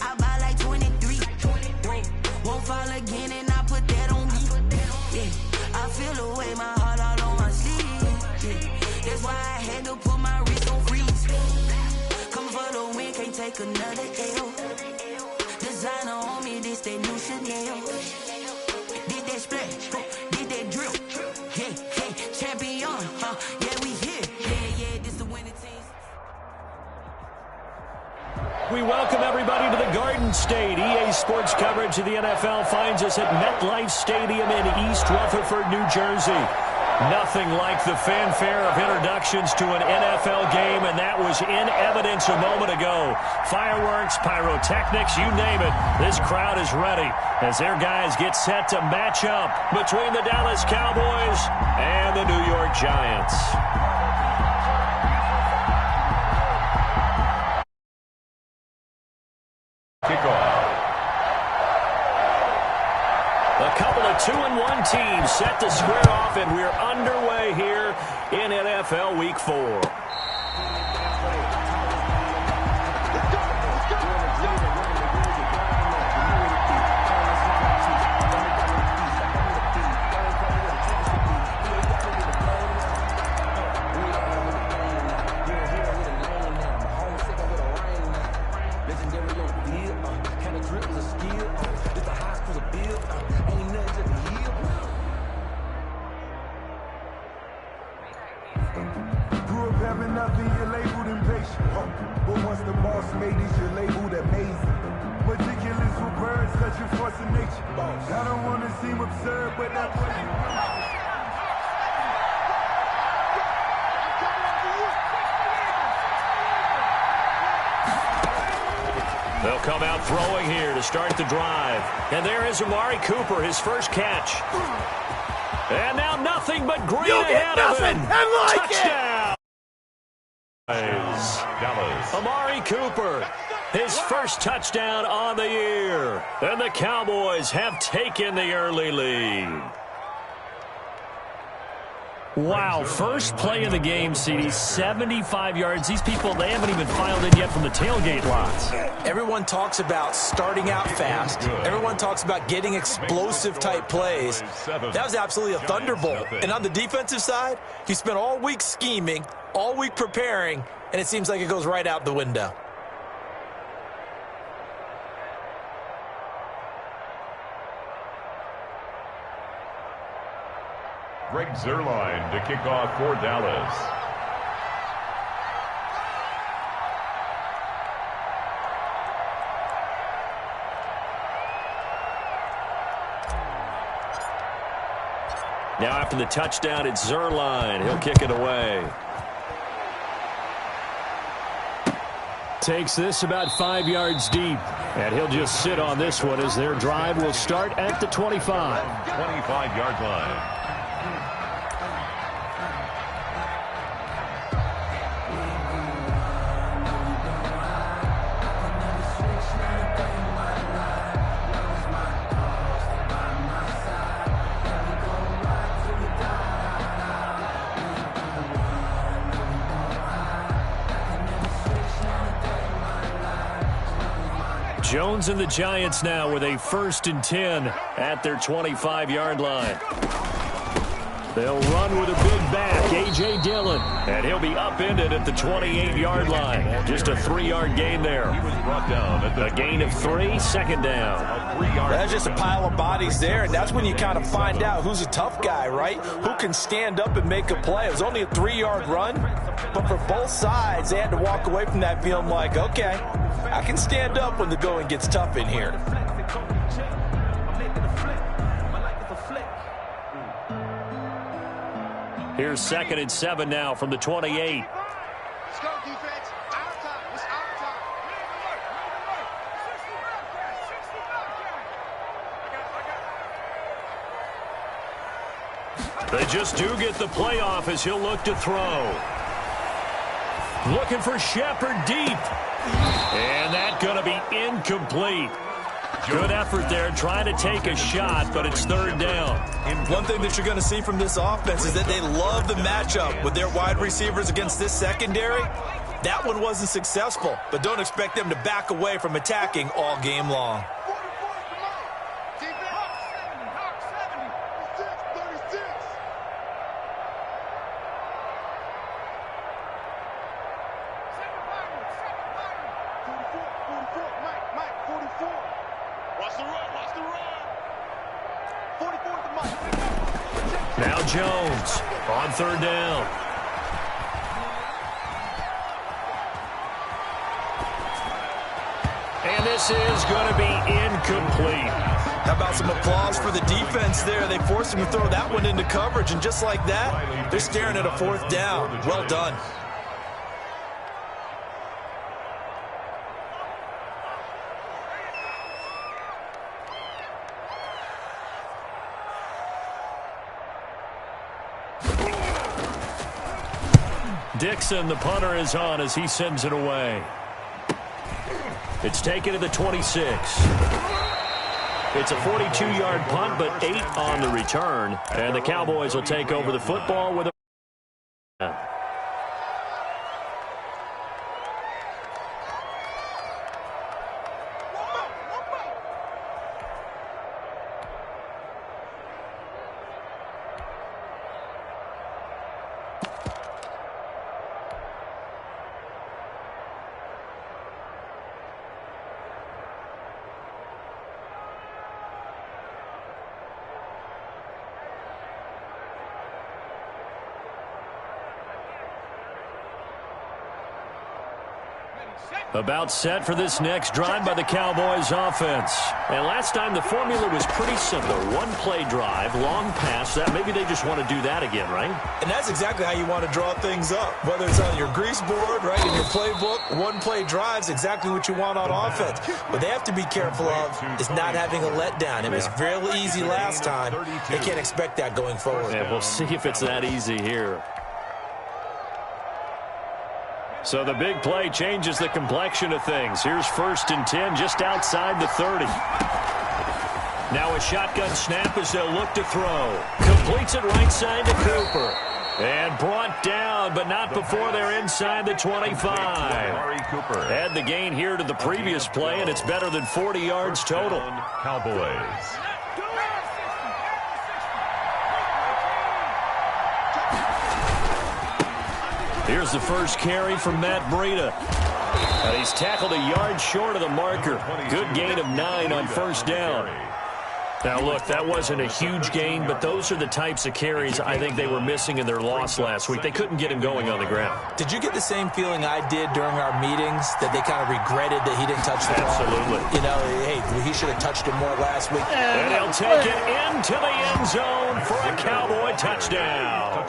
I buy like 23. Won't fall again and I put that on me. Yeah, I feel the way, my heart all on my sleeve. Yeah, that's why I had to put my wrist on freeze. Come for the win, can't take another L. Designer on me, this that new Chanel. Did that splash, did that drill. Yeah, yeah, champion, yeah, we here. Yeah, this the winning team. We welcome everybody to the Garden State. EA Sports coverage of the NFL finds us at MetLife Stadium in East Rutherford, New Jersey. Nothing like the fanfare of introductions to an NFL game, and that was in evidence a moment ago. Fireworks, pyrotechnics, you name it. This crowd is ready as their guys get set to match up between the Dallas Cowboys and the New York Giants. Kickoff. A couple of 2-1 teams set to square off, and we're underway here in NFL Week 4. They'll come out throwing here to start the drive. And there is Amari Cooper, his first catch. And now nothing but green ahead of him. Touchdown! Dallas. Amari Cooper, his first touchdown on the year. And the Cowboys have taken the early lead. Wow, first play of the game, CD, 75 yards. These people, they haven't even filed in yet from the tailgate lots. Everyone talks about starting out fast. Everyone talks about getting explosive-type plays. That was absolutely a thunderbolt. And on the defensive side, you spent all week scheming, all week preparing, and it seems like it goes right out the window. Greg Zuerlein to kick off for Dallas. Now after the touchdown, it's Zuerlein. He'll kick it away. Takes this about 5 yards deep. And he'll just sit on this one as their drive will start at the 25. 25-yard line. Jones and the Giants now with a 1st and 10 at their 25-yard line. They'll run with a big back, A.J. Dillon, and he'll be upended at the 28-yard line. Just a 3-yard gain there. He was brought down at a gain of 3, second down. That's just a pile of bodies there, and that's when you kind of find out who's a tough guy, right? Who can stand up and make a play. It was only a 3-yard run, but for both sides, they had to walk away from that feeling like, okay, I can stand up when the going gets tough in here. Here's 2nd and 7 now from the 28. Let's go, defense. Our time. It's our time. They just do get the playoff as he'll look to throw. Looking for Shepard deep. And that's going to be incomplete. Good effort there, trying to take a shot, but it's third down. One thing that you're going to see from this offense is that they love the matchup with their wide receivers against this secondary. That one wasn't successful, but don't expect them to back away from attacking all game long. Now Jones on third down. And this is going to be incomplete. How about some applause for the defense there? They forced him to throw that one into coverage, and just like that, they're staring at a fourth down. Well done. Dixon, the punter, is on as he sends it away. It's taken to the 26. It's a 42-yard punt, but 8 on the return. And the Cowboys will take over the football with a... About set for this next drive by the Cowboys offense. And last time the formula was pretty simple. One-play drive, long pass. That maybe they just want to do that again, right? And that's exactly how you want to draw things up. Whether it's on your grease board, right, in your playbook, one-play drive's exactly what you want on offense. What they have to be careful of is not having a letdown. It was real easy last time. They can't expect that going forward. Yeah, we'll see if it's that easy here. So the big play changes the complexion of things. Here's 1st and 10 just outside the 30. Now a shotgun snap as they'll look to throw. Completes it right side to Cooper. And brought down, but not before they're inside the 25. Add the gain here to the previous play, and it's better than 40 yards total. Cowboys. Here's the first carry from Matt Breida. And he's tackled a yard short of the marker. Good gain of 9 on 1st down. Now, look, that wasn't a huge gain, but those are the types of carries I think they were missing in their loss last week. They couldn't get him going on the ground. Did you get the same feeling I did during our meetings, that they kind of regretted that he didn't touch the ball? Absolutely. You know, hey, he should have touched it more last week. And he'll take it into the end zone for a Cowboy touchdown.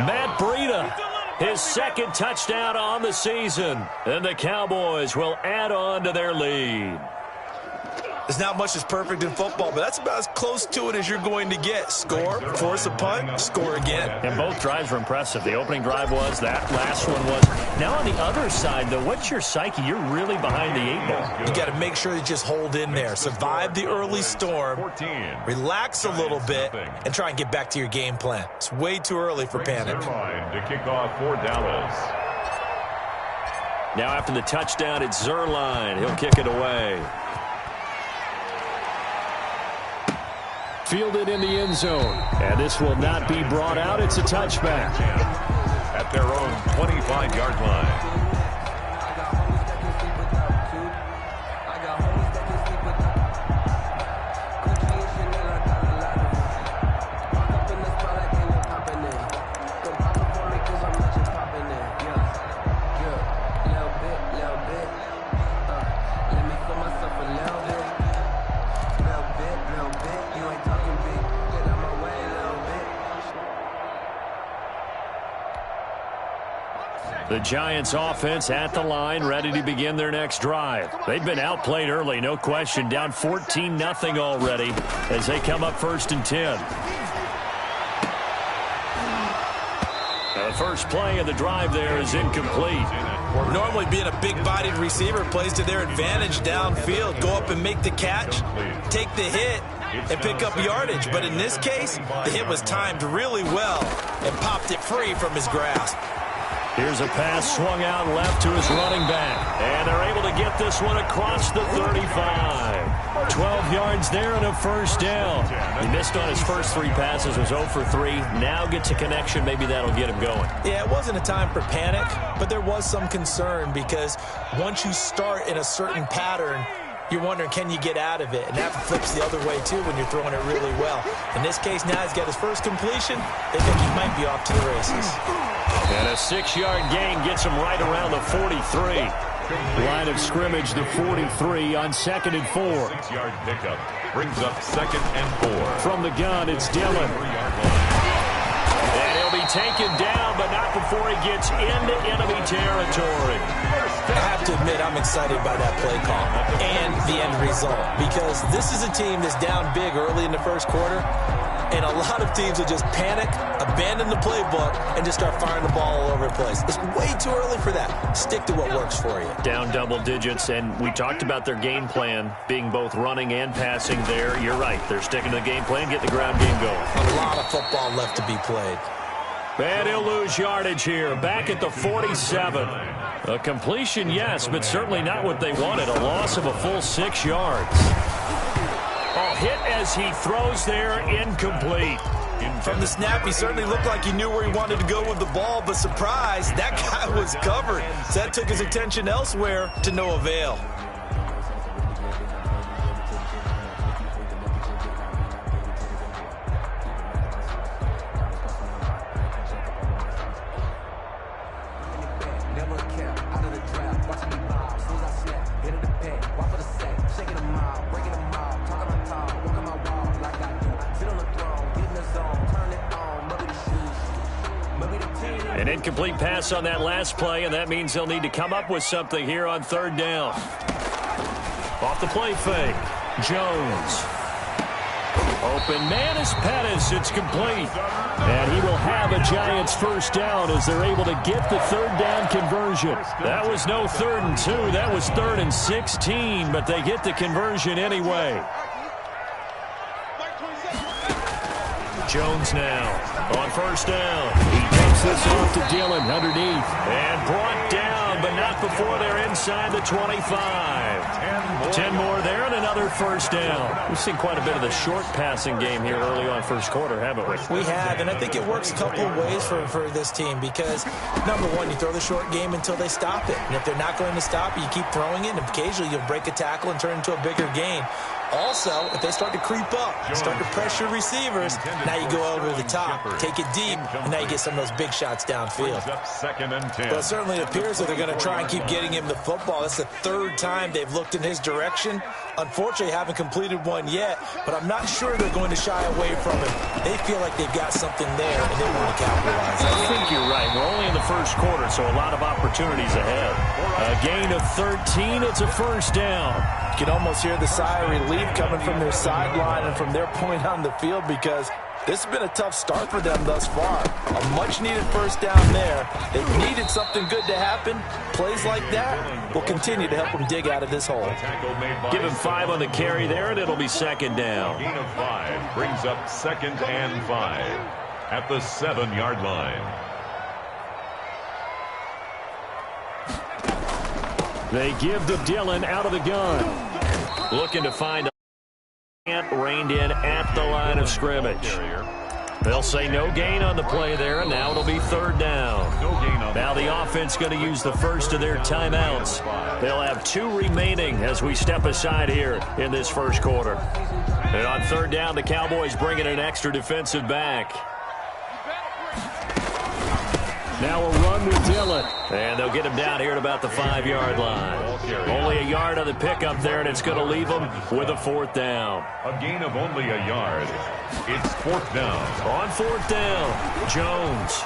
Matt Breida, his 2nd touchdown on the season. And the Cowboys will add on to their lead. There's not much that's perfect in football, but that's about as close to it as you're going to get. Score, force a punt, score again. And both drives were impressive. The opening drive was, that last one was. Now on the other side, though, what's your psyche? You're really behind the 8 ball. You got to make sure you just hold in there. Survive the early storm, relax a little bit, and try and get back to your game plan. It's way too early for panic. To kick off for Dallas. Now after the touchdown, it's Zerline. He'll kick it away. Fielded in the end zone. And this will not be brought out. It's a touchback. At their own 25-yard line. The Giants offense at the line, ready to begin their next drive. They've been outplayed early, no question. Down 14-0 already as they come up 1st and 10. A first play of the drive there is incomplete. Normally being a big-bodied receiver plays to their advantage downfield. Go up and make the catch, take the hit, and pick up yardage. But in this case, the hit was timed really well and popped it free from his grasp. Here's a pass swung out left to his running back. And they're able to get this one across the 35. 12 yards there and a first down. He missed on his first 3 passes, was 0 for 3. Now gets a connection. Maybe that'll get him going. Yeah, it wasn't a time for panic, but there was some concern because once you start in a certain pattern, you're wondering, can you get out of it? And that flips the other way, too, when you're throwing it really well. In this case, now he's got his first completion. They think he might be off to the races. And a 6-yard gain gets him right around the 43. Line of scrimmage, the 43 on 2nd and 4. 6-yard pickup brings up 2nd and 4. From the gun, it's Dillon. And he'll be taken down, but not before he gets into enemy territory. I have to admit, I'm excited by that play call and the end result because this is a team that's down big early in the first quarter, and a lot of teams will just panic, abandon the playbook, and just start firing the ball all over the place. It's way too early for that. Stick to what works for you. Down double digits, and we talked about their game plan being both running and passing there. You're right. They're sticking to the game plan, get the ground game going. A lot of football left to be played. And he'll lose yardage here. Back at the 47. A completion, yes, but certainly not what they wanted. A loss of a full 6 yards. A hit as he throws there, incomplete. From the snap, he certainly looked like he knew where he wanted to go with the ball, but surprise, that guy was covered. So that took his attention elsewhere to no avail. An incomplete pass on that last play, and that means they'll need to come up with something here on 3rd down. Off the play fake. Jones. Open man is Pettis. It's complete. And he will have a Giants first down as they're able to get the 3rd down conversion. That was no 3rd and 2. That was 3rd and 16, but they get the conversion anyway. Jones now on first down. He takes this off to Dillon underneath. And brought down, but not before they're inside the 25. 10 more there and another first down. We've seen quite a bit of the short passing game here early on first quarter, haven't we? We have, and I think it works a couple of ways for this team because, number one, you throw the short game until they stop it. And if they're not going to stop it, you keep throwing it, and occasionally you'll break a tackle and turn it into a bigger gain. Also, if they start to creep up, start to pressure receivers, now you go over the top, take it deep, and now you get some of those big shots downfield. But it certainly appears that they're going to try and keep getting him the football. That's the 3rd time they've looked in his direction. Unfortunately, haven't completed one yet, but I'm not sure they're going to shy away from him. They feel like they've got something there, and they want to capitalize on it. I think you're right. We're only in the first quarter, so a lot of opportunities ahead. A gain of 13. It's a first down. You can almost hear the sigh of relief coming from their sideline and from their point on the field because this has been a tough start for them thus far. A much-needed first down there. They've needed something good to happen. Plays like that will continue to help them dig out of this hole. Give him 5 on the carry there, and it'll be 2nd down. Gain of 5 brings up 2nd and 5 at the 7-yard line. They give to Dillon out of the gun. Looking to find a man reined in at the line of scrimmage. They'll say no gain on the play there, and now it'll be 3rd down. Now the offense going to use the first of their timeouts. They'll have 2 remaining as we step aside here in this first quarter. And on 3rd down, the Cowboys bring in an extra defensive back. Now a run with Dillon. And they'll get him down here at about the 5-yard line. Only a yard on the pickup there, and it's going to leave them with a 4th down. A gain of only a yard. It's 4th down. On 4th down, Jones.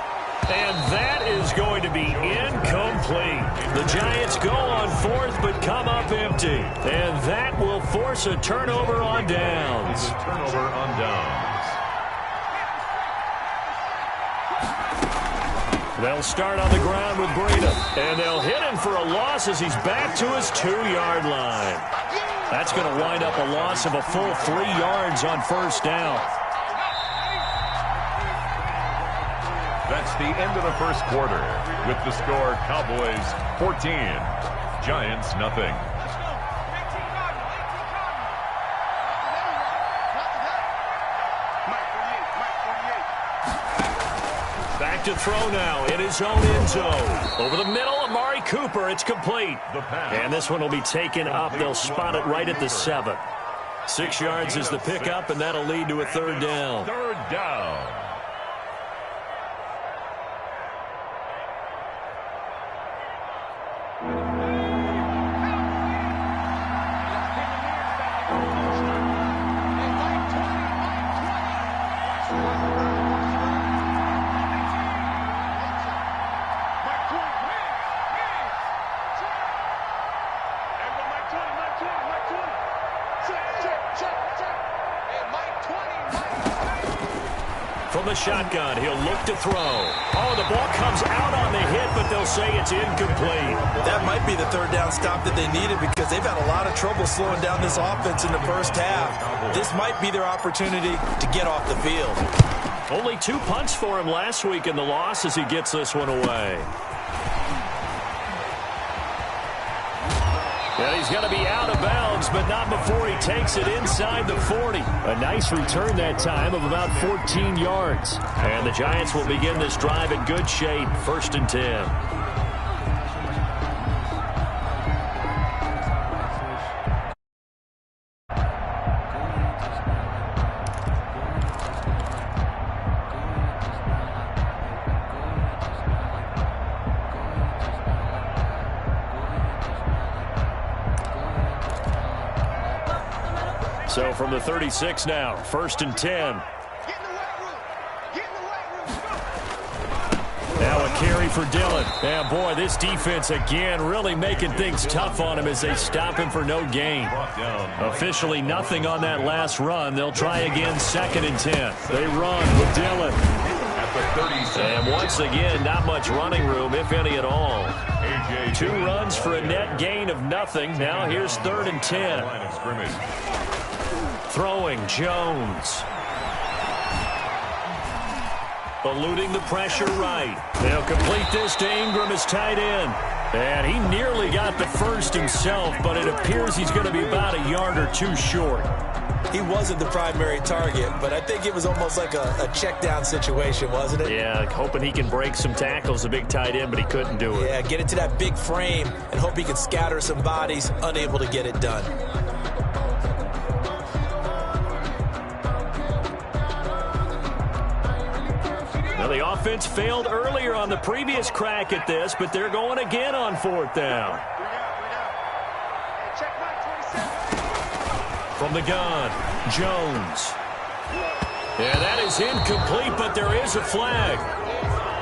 And that is going to be incomplete. The Giants go on 4th but come up empty. And that will force a turnover on downs. Turnover on downs. They'll start on the ground with Breida. And they'll hit him for a loss as he's back to his 2-yard line. That's going to wind up a loss of a full 3 yards on first down. That's the end of the first quarter. With the score, Cowboys 14, Giants nothing. Back to throw now in his own end zone. Over the middle, Amari Cooper. It's complete. And this one will be taken up. They'll spot it right at the 7. 6 yards is the pickup, and that'll lead to a third down. Third down. From the shotgun, he'll look to throw. Oh, the ball comes out on the hit, but they'll say it's incomplete. That might be the third down stop that they needed because they've had a lot of trouble slowing down this offense in the first half. This might be their opportunity to get off the field. Only 2 punts for him last week in the loss as he gets this one away. And he's going to be out of bounds, but not before he takes it inside the 40. A nice return that time of about 14 yards. And the Giants will begin this drive in good shape, 1st and 10. So from the 36 now, 1st and 10. Now a carry for Dillon. And boy, this defense again really making things tough on him as they stop him for no gain. Officially nothing on that last run. They'll try again 2nd and 10. They run with Dillon. And once again, not much running room, if any at all. 2 runs for a net gain of nothing. Now here's 3rd and 10. Throwing, Jones. Eluding the pressure right. They'll complete this to Ingram as tight end. And he nearly got the first himself, but it appears he's going to be about a yard or 2 short. He wasn't the primary target, but I think it was almost like a check down situation, wasn't it? Yeah, hoping he can break some tackles, a big tight end, but he couldn't do it. Yeah, get it to that big frame and hope he can scatter some bodies, unable to get it done. The offense failed earlier on the previous crack at this, but they're going again on 4th down. From the gun, Jones. And that is incomplete, but there is a flag.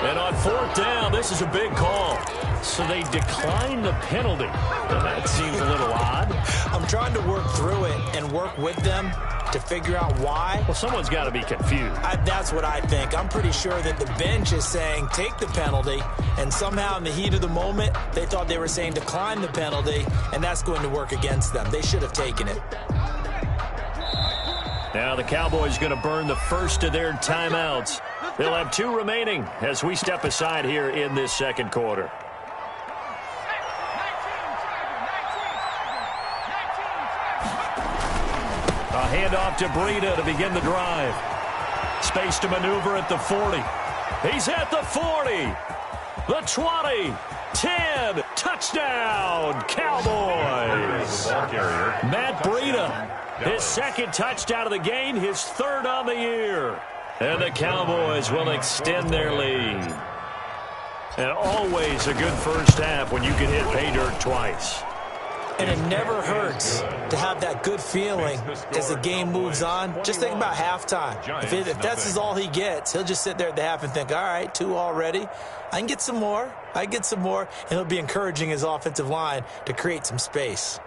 And on 4th down, this is a big call. So they decline the penalty. And that seems a little odd. I'm trying to work through it and work with them to figure out why. Well, someone's got to be confused. That's what I think. I'm pretty sure that the bench is saying take the penalty, and somehow in the heat of the moment, they thought they were saying decline the penalty, and that's going to work against them. They should have taken it. Now the Cowboys going to burn the first of their timeouts. They'll have 2 remaining as we step aside here in this 2nd quarter. A handoff to Breida to begin the drive. Space to maneuver at the 40. He's at the 40. The 20. 10. Touchdown, Cowboys. Matt Breida, his 2nd touchdown of the game, his 3rd on the year. And the Cowboys will extend their lead. And always a good first half when you can hit pay dirt twice. And it never hurts to have that good feeling as the game moves on. Just think about halftime. If that's all he gets, he'll just sit there at the half and think, all right, 2 already. I can get some more. I can get some more. And he'll be encouraging his offensive line to create some space.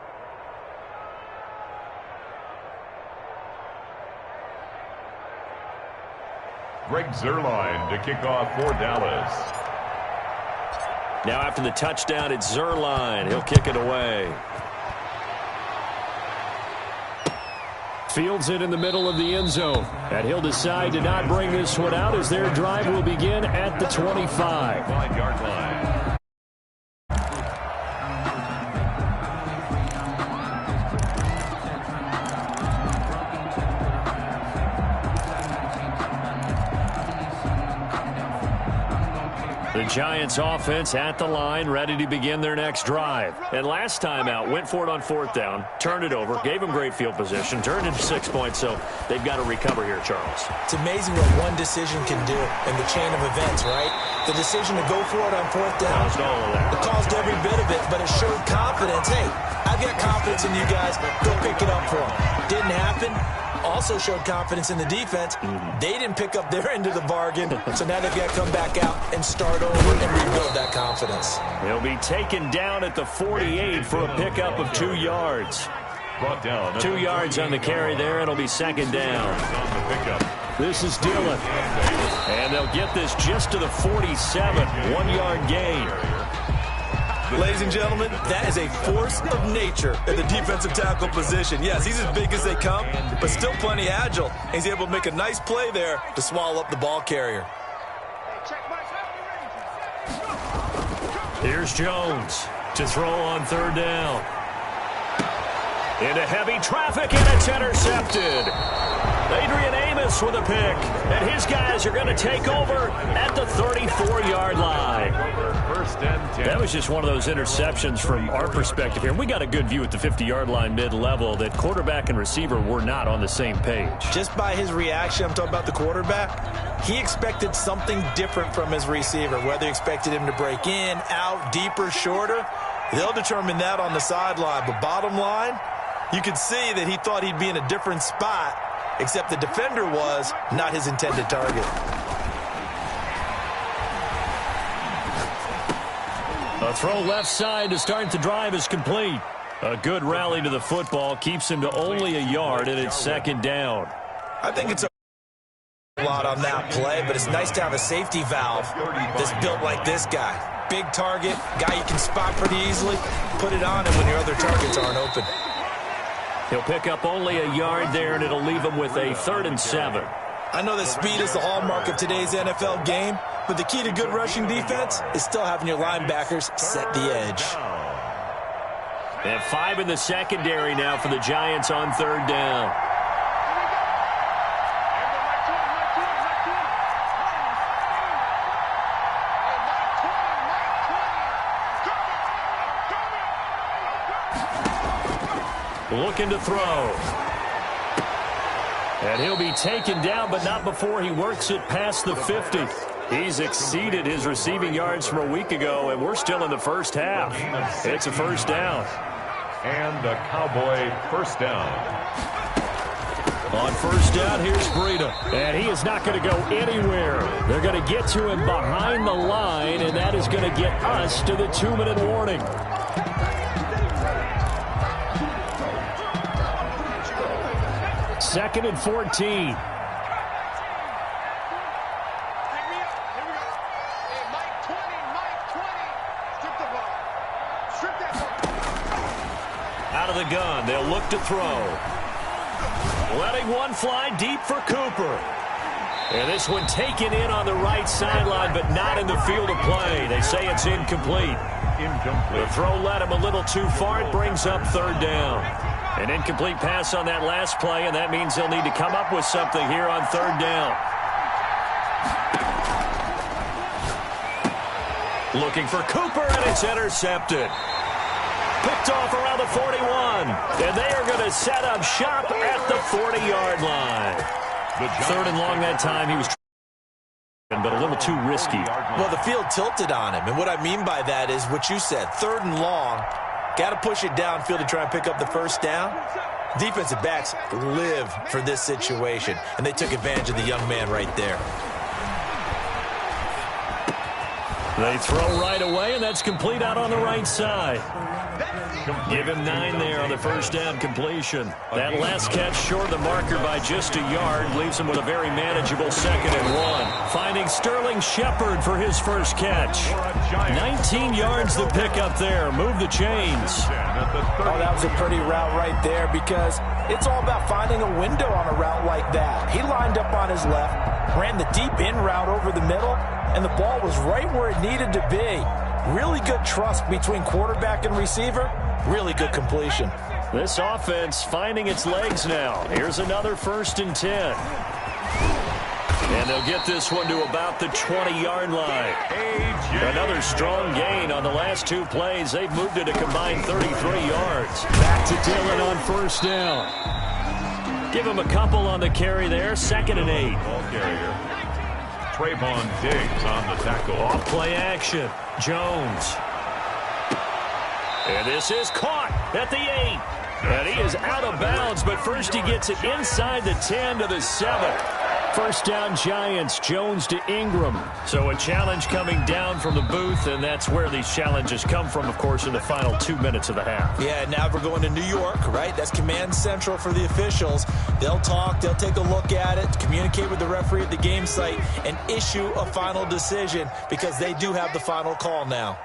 Greg Zuerlein to kick off for Dallas. Now after the touchdown, it's Zerline. He'll kick it away. Fields it in the middle of the end zone. And he'll decide to not bring this one out as their drive will begin at the 25. 5-yard line. The Giants offense at the line, ready to begin their next drive. And last time out, went for it on 4th down, turned it over, gave them great field position, turned into 6 points, so they've got to recover here, Charles. It's amazing what one decision can do in the chain of events, right? The decision to go for it on 4th down. Caused all of that. It caused every bit of it, but it showed confidence. Hey, I've got confidence in you guys. Go pick it up for them. Didn't happen. Also showed confidence in the defense. They didn't pick up their end of the bargain, so now they've got to come back out and start over and rebuild that confidence. He'll be taken down at the 48 for a pickup of 2 yards. Brought down. 2 yards on the carry there. It'll be 2nd down. On the pickup. This is Dillon. And they'll get this just to the 47. 1-yard gain. Ladies and gentlemen, that is a force of nature in the defensive tackle position. Yes, he's as big as they come, but still plenty agile. He's able to make a nice play there to swallow up the ball carrier. Here's Jones to throw on 3rd down. Into heavy traffic, and it's intercepted. Adrian Amos with a pick, and his guys are going to take over at the 34-yard line. 1st and 10. That was just one of those interceptions from our perspective here. We got a good view at the 50-yard line mid-level that quarterback and receiver were not on the same page. Just by his reaction, I'm talking about the quarterback, he expected something different from his receiver, whether he expected him to break in, out, deeper, shorter. They'll determine that on the sideline. But bottom line, you could see that he thought he'd be in a different spot, except the defender was not his intended target. A throw left side to start the drive is complete. A good rally to the football keeps him to only a yard, and it's 2nd down. I think it's a lot on that play, but it's nice to have a safety valve that's built like this guy. Big target, guy you can spot pretty easily. Put it on him when your other targets aren't open. He'll pick up only a yard there, and it'll leave him with a 3rd and 7. I know that speed is the hallmark of today's NFL game, but the key to good rushing defense is still having your linebackers set the edge. And 5 in the secondary now for the Giants on 3rd down. Looking to throw. And he'll be taken down, but not before he works it past the 50. He's exceeded his receiving yards from a week ago, and we're still in the first half. It's a 1st down. And a Cowboy 1st down. On 1st down, here's Breida. And he is not going to go anywhere. They're going to get to him behind the line, and that is going to get us to the 2-minute warning. 2nd and 14. Out of the gun, they'll look to throw. Letting one fly deep for Cooper. And this one taken in on the right sideline, but not in the field of play. They say it's incomplete. The throw led him a little too far. It brings up 3rd down. An incomplete pass on that last play, and that means they'll need to come up with something here on 3rd down. Looking for Cooper, and it's intercepted. Picked off around the 41, and they are going to set up shop at the 40-yard line. 3rd and long that time. He was but a little too risky. Well, the field tilted on him, and what I mean by that is what you said, 3rd and long. Got to push it downfield to try and pick up the 1st down. Defensive backs live for this situation, and they took advantage of the young man right there. They throw right away, and that's complete out on the right side. Give him 9 there on the 1st down completion. That last catch short of the marker by just a yard leaves him with a very manageable 2nd and 1. Finding Sterling Sterling Shepard for his first catch. 19 yards to pick up there. Move the chains. Oh, that was a pretty route right there because it's all about finding a window on a route like that. He lined up on his left, ran the deep in route over the middle, and the ball was right where it needed to be. Really good trust between quarterback and receiver. Really good completion. This offense finding its legs now. Here's another 1st and 10. And they'll get this one to about the 20-yard line. Another strong gain on the last 2 plays. They've moved it a combined 33 yards. Back to Dillon on 1st down. Give him a couple on the carry there. 2nd and 8. Ball carrier. Trayvon Diggs on the tackle. Off play action. Jones. And this is caught at the 8. And he is out of bounds, but first he gets it inside the 10 to the 7. 1st down Giants, Jones to Ingram. So a challenge coming down from the booth, and that's where these challenges come from, of course, in the final 2 minutes of the half. Yeah, now we're going to New York, right? That's command central for the officials. They'll talk, they'll take a look at it, communicate with the referee at the game site, and issue a final decision because they do have the final call now.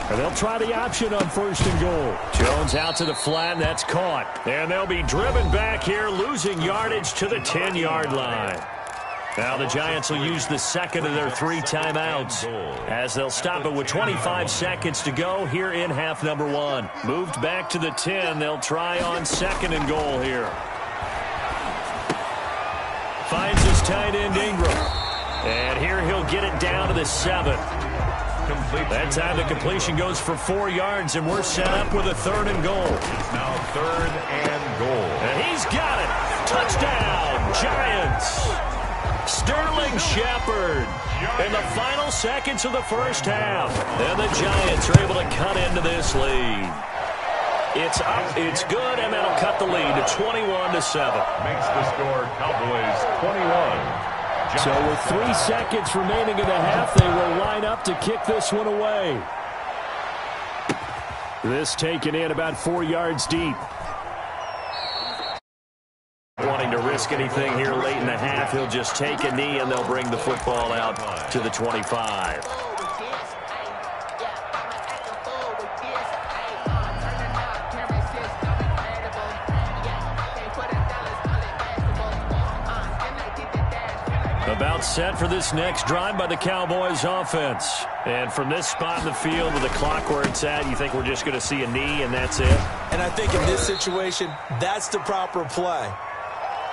And they'll try the option on 1st and goal. Jones out to the flat, and that's caught. And they'll be driven back here, losing yardage to the 10-yard line. Now the Giants will use the 2nd of their 3 timeouts as they'll stop it with 25 seconds to go here in half number 1. Moved back to the 10. They'll try on 2nd and goal here. Finds his tight end Ingram. And here he'll get it down to the 7. That time the completion goes for 4 yards, and we're set up with a 3rd and goal. It's now 3rd and goal. And he's got it. Touchdown, Giants. Sterling Shepard in the final seconds of the 1st half. And the Giants are able to cut into this lead. It's up, it's good, and that'll cut the lead to 21 to 7. Makes the score Cowboys 21. So with 3 seconds remaining in the half, they will line up to kick this one away. This taken in about 4 yards deep. Wanting to risk anything here late in the half, he'll just take a knee and they'll bring the football out to the 25. About set for this next drive by the Cowboys offense. And from this spot in the field with the clock where it's at, you think we're just going to see a knee and that's it? And I think in this situation, that's the proper play.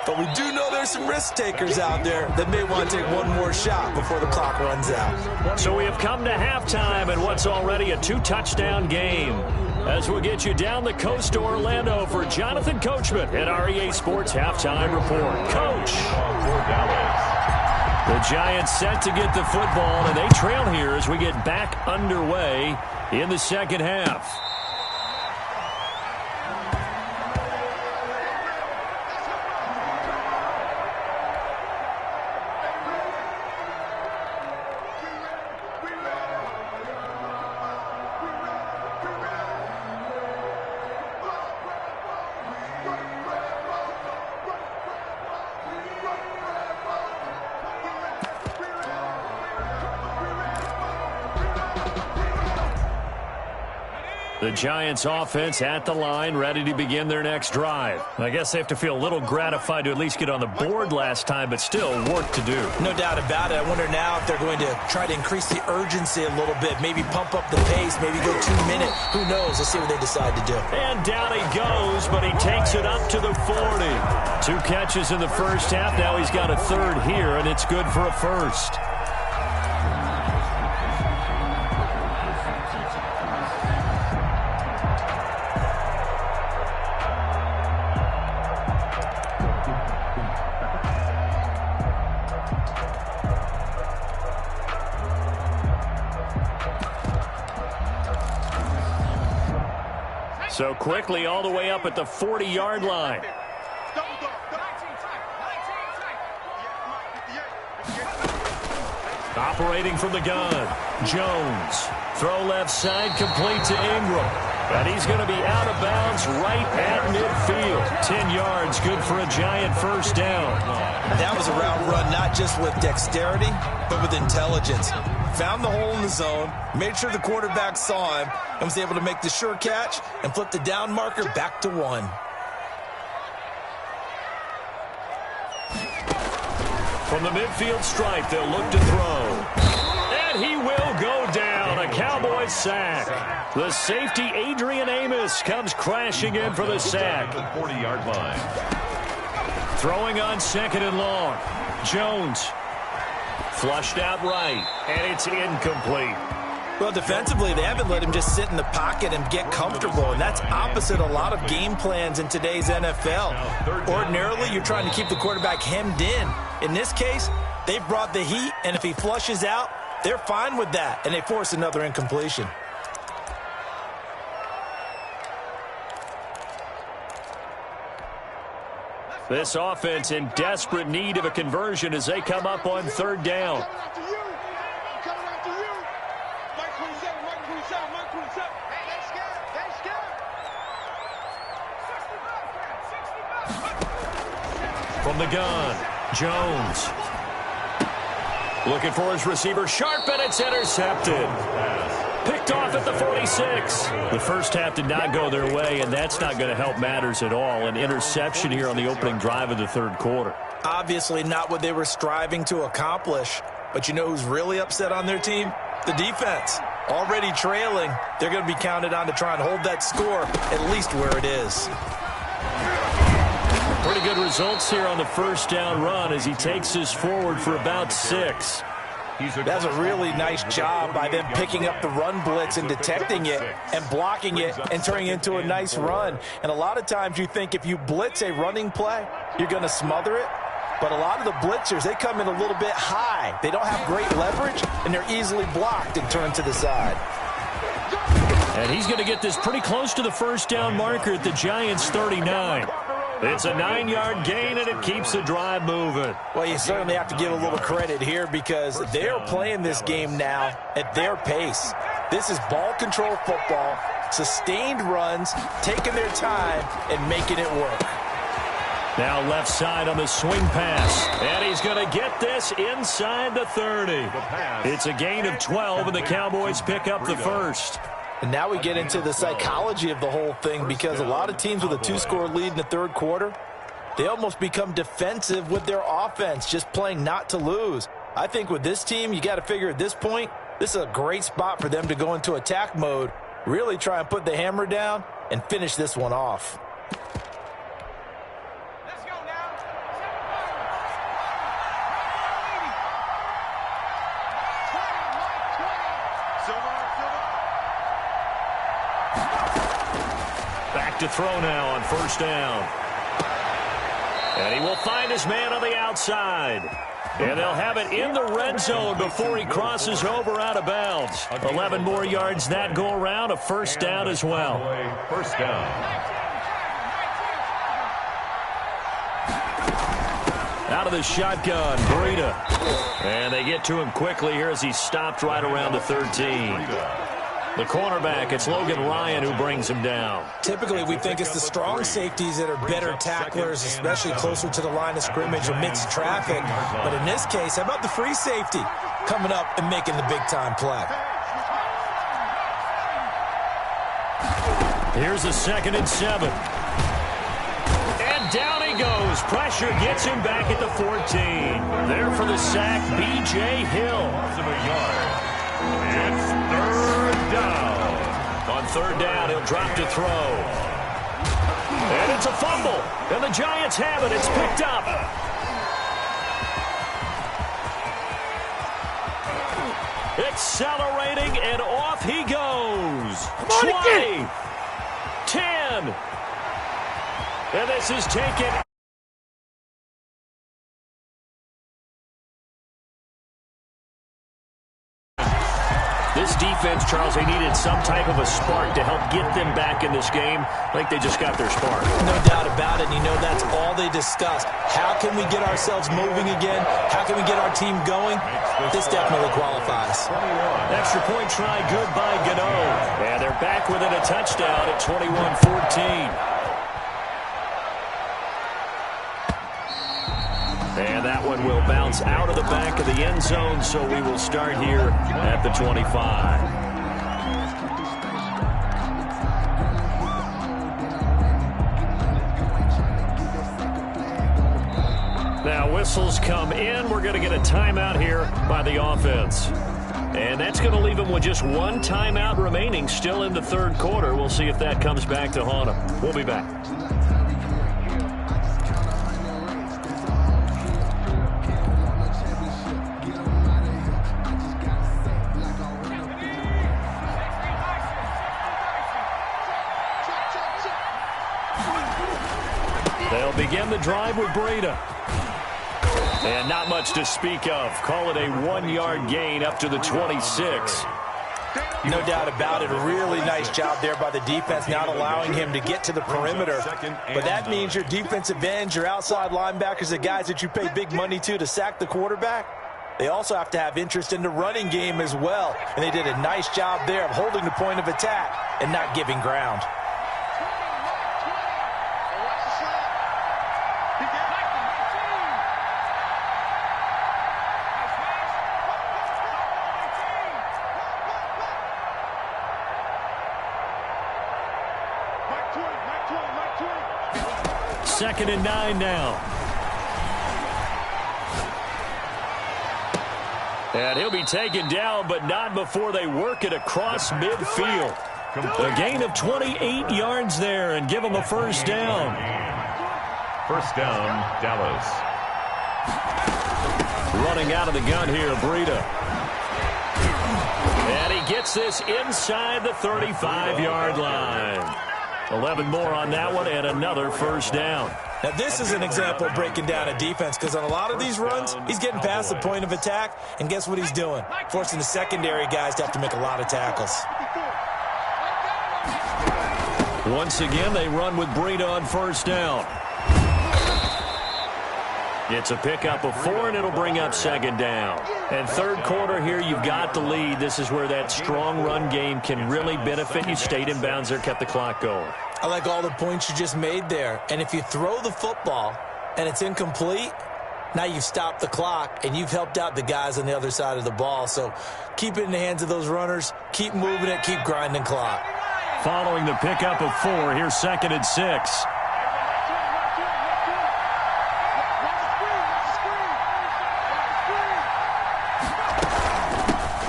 But we do know there's some risk takers out there that may want to take one more shot before the clock runs out. So we have come to halftime in what's already a 2-touchdown game. As we'll get you down the coast to Orlando for Jonathan Coachman at our EA Sports Halftime Report. Coach. The Giants set to get the football, and they trail here as we get back underway in the 2nd half. The Giants offense at the line, ready to begin their next drive. I guess they have to feel a little gratified to at least get on the board last time, but still work to do. No doubt about it. I wonder now if they're going to try to increase the urgency a little bit, maybe pump up the pace, maybe go 2 minutes. Who knows? Let's see what they decide to do. And down he goes, but he takes it up to the 40. 2 catches in the 1st half. Now he's got a 3rd here, and it's good for a 1st. So quickly all the way up at the 40-yard line. Operating from the gun, Jones. Throw left side, complete to Ingram. And he's going to be out of bounds right at midfield. 10 yards, good for a Giant first down. That was a route run, not just with dexterity, but with intelligence. Found the hole in the zone, made sure the quarterback saw him, and was able to make the sure catch and flip the down marker back to 1. From the midfield stripe, they'll look to throw. And he will go down. A Cowboys sack. The safety, Adrian Amos, comes crashing in for the sack. 40-yard line. Throwing on 2nd and long. Jones. Flushed out right. And it's incomplete. Well, defensively, they haven't let him just sit in the pocket and get comfortable, and that's opposite a lot of game plans in today's NFL. Ordinarily, you're trying to keep the quarterback hemmed in. In this case, they've brought the heat, and if he flushes out, they're fine with that, and they force another incompletion. This offense in desperate need of a conversion as they come up on 3rd down. From the gun, Jones. Looking for his receiver, Sharp, and it's intercepted. Picked off at the 46. The first half did not go their way, and that's not going to help matters at all. An interception here on the opening drive of the 3rd quarter. Obviously not what they were striving to accomplish. But you know who's really upset on their team? The defense. Already trailing, they're going to be counted on to try and hold that score at least where it is. Pretty good results here on the first down run as he takes us forward for about 6. That's a really nice job by them picking up the run blitz and detecting it and blocking it and turning it into a nice run. And a lot of times you think if you blitz a running play, you're going to smother it. But a lot of the blitzers, they come in a little bit high. They don't have great leverage, and they're easily blocked and turned to the side. And he's going to get this pretty close to the first down marker at the Giants' 39. It's a 9-yard gain, and it keeps the drive moving. Well, you certainly have to give a little credit here because they're playing this game now at their pace. This is ball control football, sustained runs, taking their time, and making it work. Now left side on the swing pass. And he's going to get this inside the 30. It's a gain of 12, and the Cowboys pick up the first. And now we get into the psychology of the whole thing because a lot of teams with a 2-score lead in the 3rd quarter, they almost become defensive with their offense, just playing not to lose. I think with this team, you got to figure at this point, this is a great spot for them to go into attack mode, really try and put the hammer down and finish this one off. To throw now on first down. And he will find his man on the outside. And they'll have it in the red zone before he crosses over out of bounds. 11 more yards that go around, a first down as well. First down. Out of the shotgun, Breida. And they get to him quickly here as he stopped right around the 13. The cornerback, it's Logan Ryan who brings him down. Typically, we think it's the strong safeties that are better tacklers, especially closer to the line of scrimmage amidst traffic. But in this case, how about the free safety coming up and making the big-time play? Here's a 2nd and 7. And down he goes. Pressure gets him back at the 14. There for the sack, B.J. Hill. It's 3rd down. On 3rd down, he'll drop to throw. And it's a fumble. And the Giants have it. It's picked up. Accelerating, and off he goes. 20. 10. And this is taken. This This defense, Charles, they needed some type of a spark to help get them back in this game. I think they just got their spark. No doubt about it. And you know that's all they discussed. How can we get ourselves moving again? How can we get our team going? This definitely qualifies. Extra point try, good by Gano. And they're back within a touchdown at 21-14. And that one will bounce out of the back of the end zone, so we will start here at the 25. Now whistles come in. We're going to get a timeout here by the offense. And that's going to leave them with just one timeout remaining still in the third quarter. We'll see if that comes back to haunt them. We'll be back. They'll begin the drive with Breida. And not much to speak of. Call it a 1-yard gain up to the 26. No doubt about it. A really nice job there by the defense, not allowing him to get to the perimeter. But that means your defensive ends, your outside linebackers, the guys that you pay big money to sack the quarterback, they also have to have interest in the running game as well. And they did a nice job there of holding the point of attack and not giving ground. Second and 9 now. And he'll be taken down, but not before they work it across midfield. A gain of 28 yards there and give them a first down. First down, Dallas. Running out of the gun here, Breida. And he gets this inside the 35-yard line. 11 more on that one and another first down. Now this is an example of breaking down a defense, because on a lot of these runs, he's getting past the point of attack, and guess what he's doing? Forcing the secondary guys to have to make a lot of tackles. Once again, they run with Breida on first down. It's a pickup of 4, and it'll bring up second down. And third quarter here, you've got the lead. This is where that strong run game can really benefit you. Stayed in bounds there, kept the clock going. I like all the points you just made there. And if you throw the football and it's incomplete, now you've stopped the clock and you've helped out the guys on the other side of the ball. So keep it in the hands of those runners. Keep moving it. Keep grinding clock. Following the pickup of 4, here's second and 6.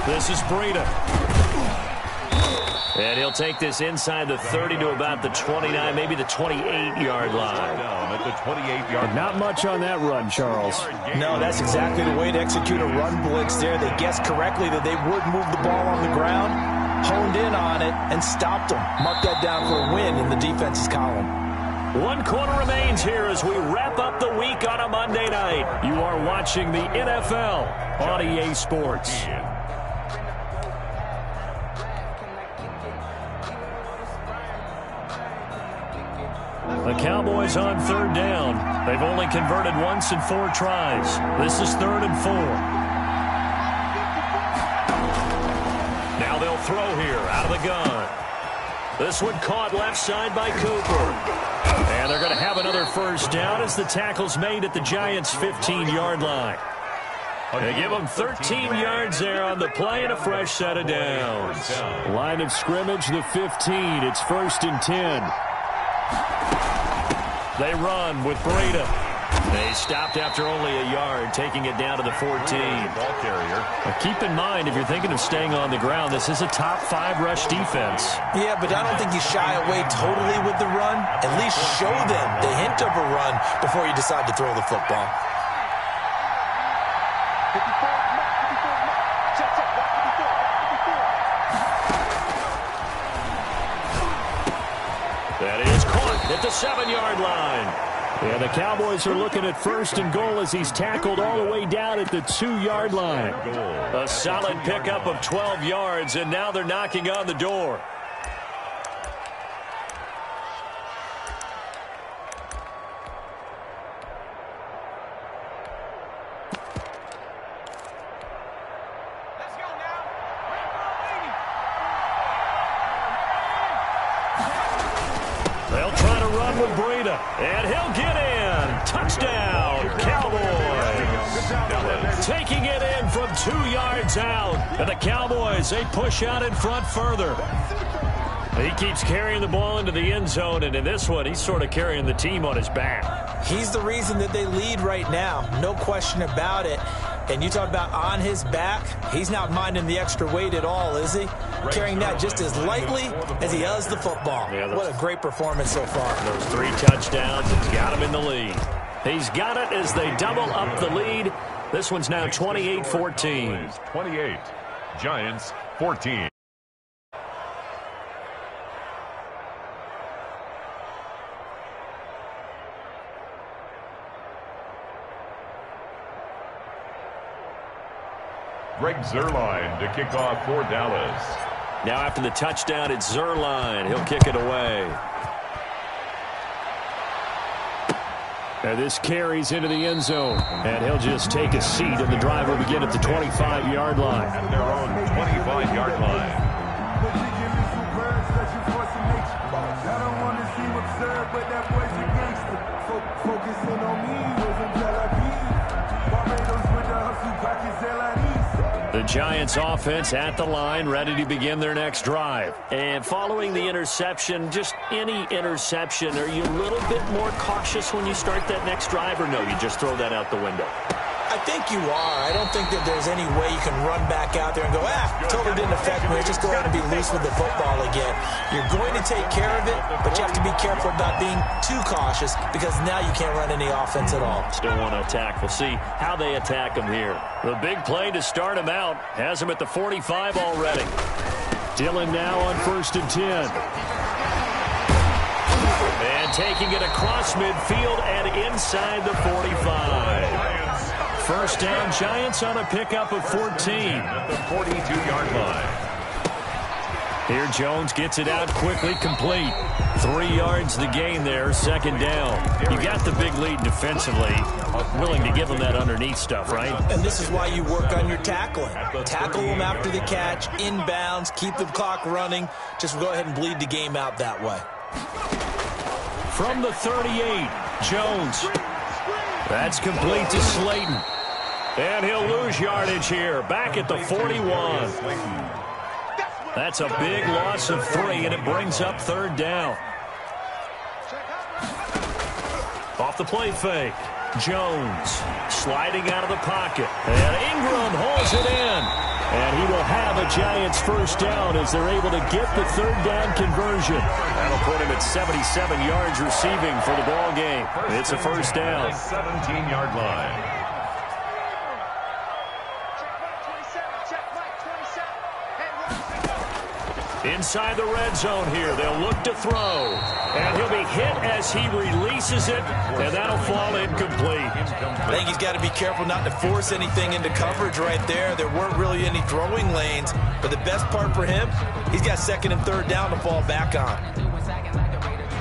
This is Breida. And he'll take this inside the 30 to about the 29, maybe the 28-yard line. Down at the 28-yard. Not much on that run, Charles. No, that's exactly the way to execute a run blitz there. They guessed correctly that they would move the ball on the ground, honed in on it, and stopped them. Mark that down for a win in the defense's column. 1 quarter remains here as we wrap up the week on a Monday night. You are watching the NFL on EA Sports. The Cowboys on third down. They've only converted once in 4 tries. This is 3rd and 4. Now they'll throw here out of the gun. This one caught left side by Cooper. And they're going to have another first down as the tackle's made at the Giants' 15-yard line. They give them 13 yards there on the play and a fresh set of downs. Line of scrimmage, the 15. It's 1st and 10. They run with Breida. They stopped after only a yard, taking it down to the 14. Ball carrier. Now keep in mind, if you're thinking of staying on the ground, this is a top 5 rush defense. Yeah, but I don't think you shy away totally with the run. At least show them the hint of a run before you decide to throw the football. That is caught at the 7-yard line. And the Cowboys are looking at 1st and goal as he's tackled all the way down at the 2-yard line. A solid pickup of 12 yards, and now they're knocking on the door. They'll try to run with Breida, and he'll get in. Touchdown, Cowboys. Taking it in from 2 yards out. And the Cowboys, they push out in front further. He keeps carrying the ball into the end zone, and in this one, he's sort of carrying the team on his back. He's the reason that they lead right now. No question about it. And you talk about on his back, he's not minding the extra weight at all, is he? Carrying that just as lightly as he does the football. Yeah, what a great performance so far. Those 3 touchdowns, it's got him in the lead. He's got it as they double up the lead. This one's now 28-14. 28, Giants 14. Greg Zuerlein to kick off for Dallas. Now after the touchdown, it's Zuerlein. He'll kick it away. And this carries into the end zone. And he'll just take a seat, and the drive will begin at the 25-yard line. At their own 25-yard line. The Giants offense at the line, ready to begin their next drive. And following the interception, just any interception, are you a little bit more cautious when you start that next drive, or no, you just throw that out the window? I think you are. I don't think that there's any way you can run back out there and go, totally didn't affect me. Just go out and be loose with the football again. You're going to take care of it, but you have to be careful about being too cautious because now you can't run any offense at all. Still want to attack. We'll see how they attack him here. The big play to start him out has him at the 45 already. Dillon now on 1st and 10. And taking it across midfield and inside the 45. First down, Giants on a pickup of 14. At the 42-yard line. Here Jones gets it out quickly, complete. 3 yards the gain there, 2nd down. You got the big lead defensively. Willing to give them that underneath stuff, right? And this is why you work on your tackling. Tackle them after the catch, inbounds, keep the clock running. Just go ahead and bleed the game out that way. From the 38, Jones. That's complete to Slayton. And he'll lose yardage here, back at the 41. That's a big loss of 3, and it brings up 3rd down. Off the play fake. Jones sliding out of the pocket. And Ingram holds it in. And he will have a Giants 1st down as they're able to get the 3rd down conversion. That'll put him at 77 yards receiving for the ball game. It's a 1st down. 17-yard line. Inside the red zone here, they'll look to throw. And he'll be hit as he releases it, and that'll fall incomplete. I think he's got to be careful not to force anything into coverage right there. There weren't really any throwing lanes, but the best part for him, he's got 2nd and 3rd down to fall back on.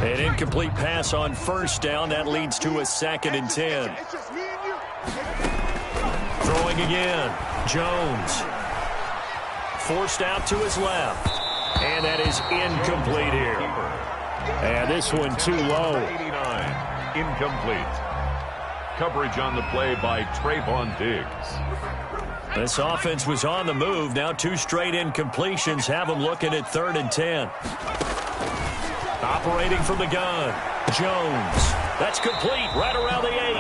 An incomplete pass on 1st down. That leads to a 2nd and 10. Throwing again. Jones. Forced out to his left. And that is incomplete here. And this one too low. 89, incomplete. Coverage on the play by Trayvon Diggs. This offense was on the move. Now 2 straight incompletions have them looking at 3rd and 10. Operating from the gun. Jones. That's complete right around the 8.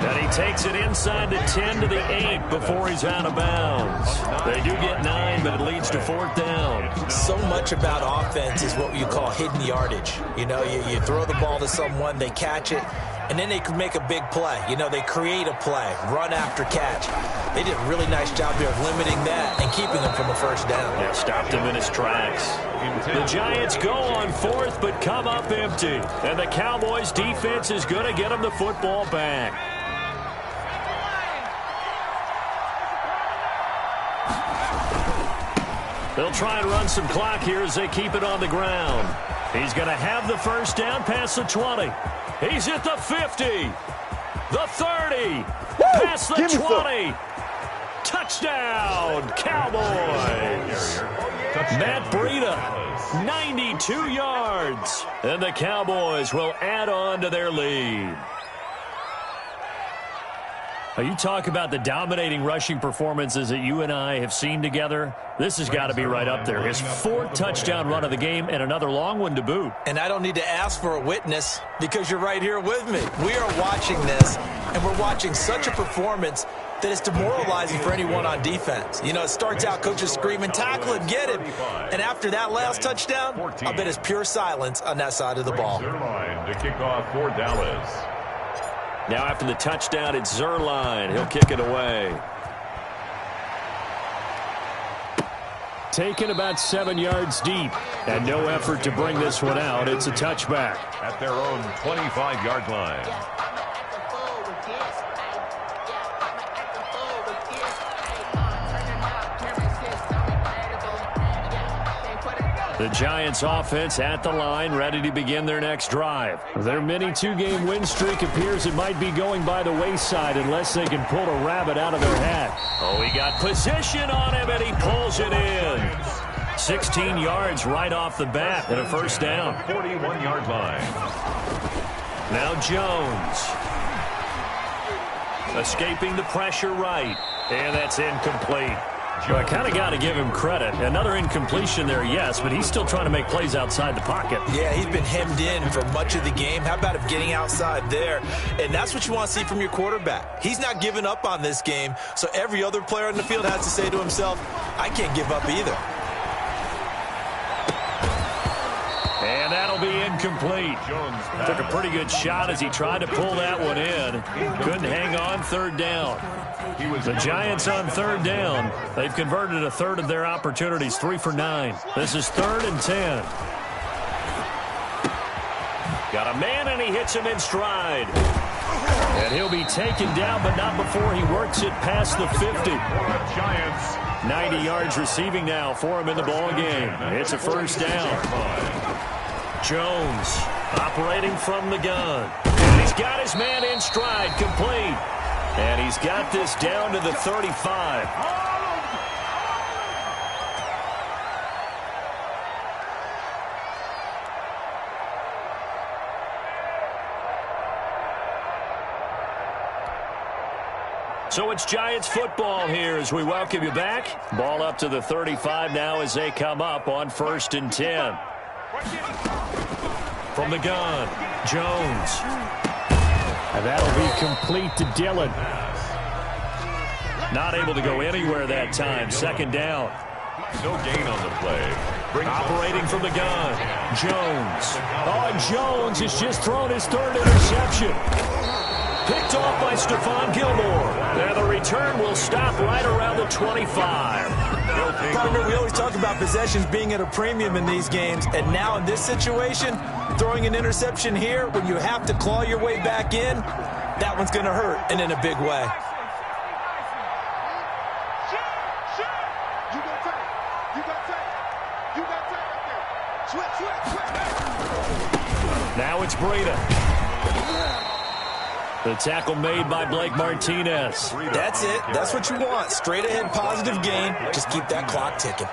And he takes it inside the 10 to the 8 before he's out of bounds. They do get 9, but it leads to 4th down. So much about offense is what you call hidden yardage. You know, you throw the ball to someone, they catch it, and then they can make a big play. You know, they create a play, run after catch. They did a really nice job here of limiting that and keeping him from a first down. Yeah, stopped him in his tracks. The Giants go on fourth, but come up empty. And the Cowboys' defense is going to get them the football back. They'll try and run some clock here as they keep it on the ground. He's going to have the first down past the 20. He's at the 50. The 30. Past the 20. Touchdown, Cowboys. Matt Breida, 92 yards. And the Cowboys will add on to their lead. Now, you talk about the dominating rushing performances that you and I have seen together. This has got to be right up there. His fourth touchdown run of the game and another long one to boot. And I don't need to ask for a witness because you're right here with me. We are watching this, and we're watching such a performance that is demoralizing for anyone on defense. You know, it starts out coaches screaming, tackle him, get him. And after that last touchdown, I bet it's pure silence on that side of the ball. To kick off for Dallas. Now after the touchdown, it's Zerline. He'll kick it away. Taken about 7 yards deep. And no effort to bring this one out. It's a touchback. At their own 25-yard line. The Giants offense at the line, ready to begin their next drive. Their mini two-game win streak appears it might be going by the wayside unless they can pull a rabbit out of their hat. Oh, he got position on him, and he pulls it in. 16 yards right off the bat and a first down. 41-yard line. Now Jones. Escaping the pressure right. And that's incomplete. I kind of got to give him credit. Another incompletion there, yes, but he's still trying to make plays outside the pocket. Yeah, he's been hemmed in for much of the game. How about him getting outside there? And that's what you want to see from your quarterback. He's not giving up on this game, so every other player on the field has to say to himself, I can't give up either. And that'll be incomplete. Took a pretty good shot as he tried to pull that one in. Couldn't hang on, third down. The Giants on third down. They've converted a third of their opportunities, 3 for 9. This is 3rd and 10. Got a man, and he hits him in stride. And he'll be taken down, but not before he works it past the 50. Giants. 90 yards receiving now for him in the ball game. It's a first down. Jones operating from the gun. And he's got his man in stride, complete. And he's got this down to the 35. So it's Giants football here as we welcome you back. Ball up to the 35 now as they come up on 1st and 10. From the gun, Jones. And that'll be complete to Dillon. Not able to go anywhere that time. 2nd down. No gain on the play. Operating from the gun, Jones. Oh, and Jones has just thrown his 3rd interception. Picked off by Stephon Gilmore. And the return will stop right around the 25. Partner, we always talk about possessions being at a premium in these games, and now in this situation, throwing an interception here when you have to claw your way back in, that one's going to hurt, and in a big way. Now it's Breida. The tackle made by Blake Martinez. That's it. That's what you want. Straight ahead positive gain. Just keep that clock ticking.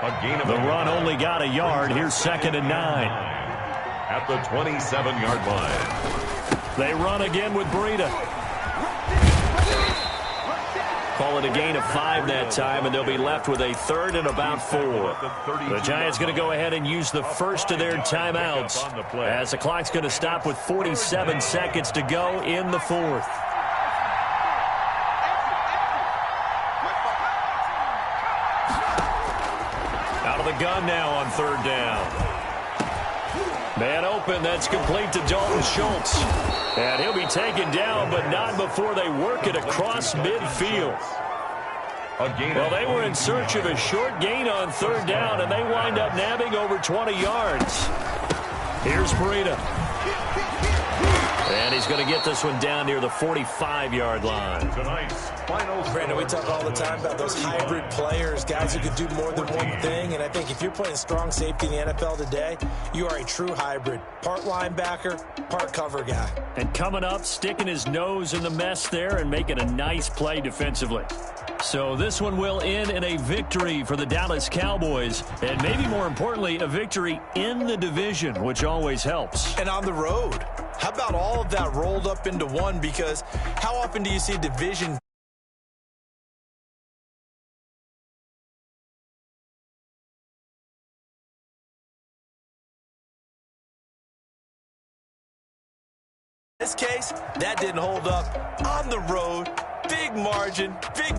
The run only got a yard. Here's 2nd and 9. At the 27-yard line. They run again with Breida. Call it a gain of 5 that time, and they'll be left with a 3rd and about 4. The Giants going to go ahead and use the first of their timeouts as the clock's going to stop with 47 seconds to go in the 4th. Out of the gun now on 3rd down. Man open, that's complete to Dalton Schultz. And he'll be taken down, but not before they work it across midfield. Well, they were in search of a short gain on third down, and they wind up nabbing over 20 yards. Here's Breida. And he's going to get this one down near the 45-yard line. Brandon, we talk all the time about those hybrid players, guys who can do more than one thing. And I think if you're playing strong safety in the NFL today, you are a true hybrid. Part linebacker, part cover guy. And coming up, sticking his nose in the mess there and making a nice play defensively. So this one will end in a victory for the Dallas Cowboys. And maybe more importantly, a victory in the division, which always helps. And on the road. How about all of that rolled up into one? Because how often do you see division in this case, that didn't hold up on the road. Big margin, big